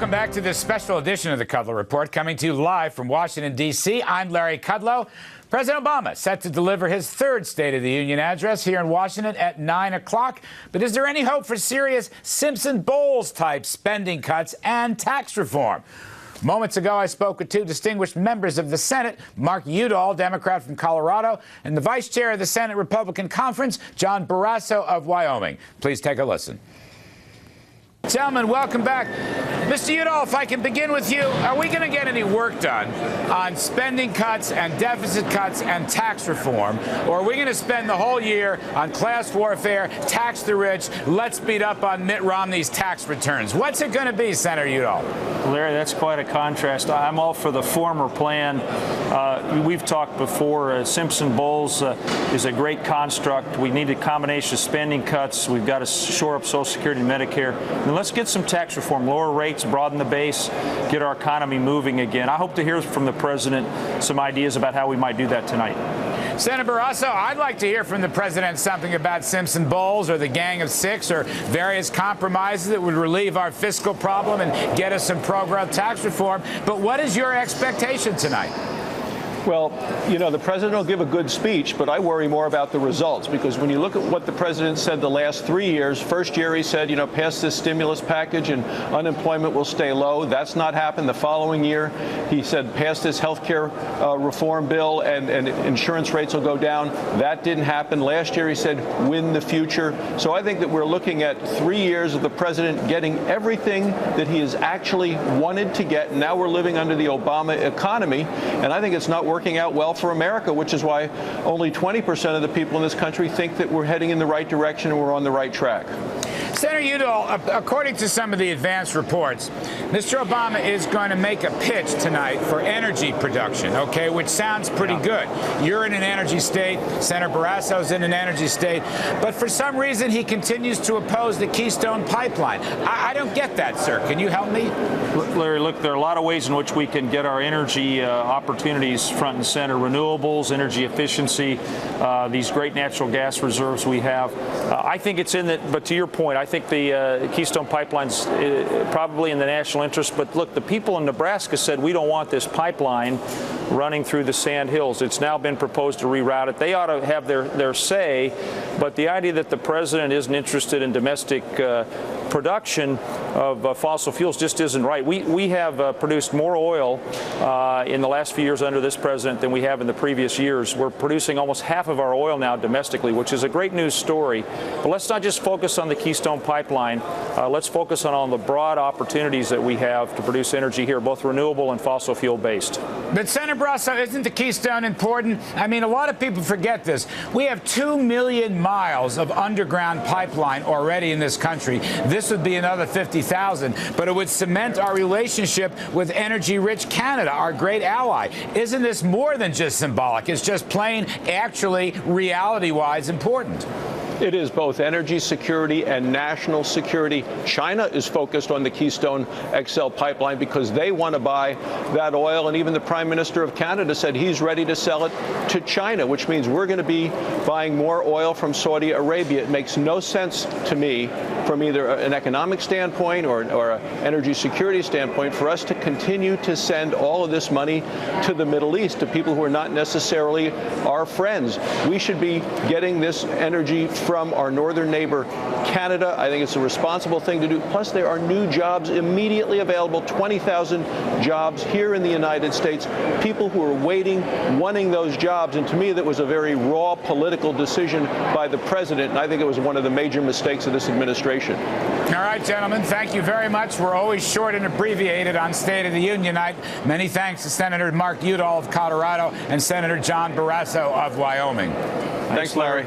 Welcome back to this special edition of the Kudlow Report, coming to you live from Washington, D.C. I'm Larry Kudlow. President Obama set to deliver his third State of the Union address here in Washington at 9 o'clock. But is there any hope for serious Simpson-Bowles-type spending cuts and tax reform? Moments ago, I spoke with two distinguished members of the Senate, Mark Udall, Democrat from Colorado, and the Vice Chair of the Senate Republican Conference, John Barrasso of Wyoming. Please take a listen. Gentlemen, welcome back. Mr. Udall, if I can begin with you, are we going to get any work done on spending cuts and deficit cuts and tax reform? Or are we going to spend the whole year on class warfare, tax the rich, let's beat up on Mitt Romney's tax returns? What's it going to be, Senator Udall? Larry, that's quite a contrast. I'm all for the former plan. We've talked before, Simpson-Bowles is a great construct. We need a combination of spending cuts. We've got to shore up Social Security and Medicare. And let's get some tax reform, lower rates, broaden the base, get our economy moving again. I hope to hear from the president some ideas about how we might do that tonight. Senator Barrasso, I'd like to hear from the president something about Simpson-Bowles or the Gang of Six or various compromises that would relieve our fiscal problem and get us some pro-growth tax reform. But what is your expectation tonight? Well, you know, the president will give a good speech, but I worry more about the results, because when you look at what the president said the last 3 years, first year he said, you know, pass this stimulus package and unemployment will stay low. That's not happened. The following year, he said, pass this health care reform bill and insurance rates will go down. That didn't happen. Last year, he said, win the future. So I think that we're looking at 3 years of the president getting everything that he has actually wanted to get. And now we're living under the Obama economy. And I think it's not working out well for America, which is why only 20% of the people in this country think that we're heading in the right direction and we're on the right track. Senator Udall, according to some of the advance reports, Mr. Obama is going to make a pitch tonight for energy production, okay, which sounds pretty good. You're in an energy state. Senator Barrasso's in an energy state. But for some reason, he continues to oppose the Keystone Pipeline. I don't get that, sir. Can you help me? Larry, look, there are a lot of ways in which we can get our energy opportunities front and center. Renewables, energy efficiency, these great natural gas reserves we have. I think it's in that, but to your point, I think the Keystone Pipeline's probably in the national interest. But look, the people in Nebraska said we don't want this pipeline running through the sand hills. It's now been proposed to reroute it. They ought to have their say. But the idea that the president isn't interested in domestic production of fossil fuels just isn't right. We have produced more oil in the last few years under this president than we have in the previous years. We're producing almost half of our oil now domestically, which is a great news story. But let's not just focus on the Keystone Pipeline. Let's focus on all the broad opportunities that we have to produce energy here, both renewable and fossil fuel based. But Senator Barrasso, isn't the Keystone important? I mean, a lot of people forget this. We have 2 million miles of underground pipeline already in this country. This would be another 50,000, but it would cement our relationship with energy-rich Canada, our great ally. Isn't this more than just symbolic? It's just plain, actually, reality-wise important. It is both energy security and national security. China is focused on the Keystone XL pipeline because they want to buy that oil. And even the Prime Minister of Canada said he's ready to sell it to China, which means we're going to be buying more oil from Saudi Arabia. It makes no sense to me from either an economic standpoint or an energy security standpoint for us to continue to send all of this money to the Middle East, to people who are not necessarily our friends. We should be getting this energy from our northern neighbor, Canada. I think it's a responsible thing to do. Plus, there are new jobs immediately available, 20,000 jobs here in the United States, people who are waiting, wanting those jobs. And to me, that was a very raw political decision by the president, and I think it was one of the major mistakes of this administration. All right, gentlemen, thank you very much. We're always short and abbreviated on State of the Union night. Many thanks to Senator Mark Udall of Colorado and Senator John Barrasso of Wyoming. Thanks, Larry.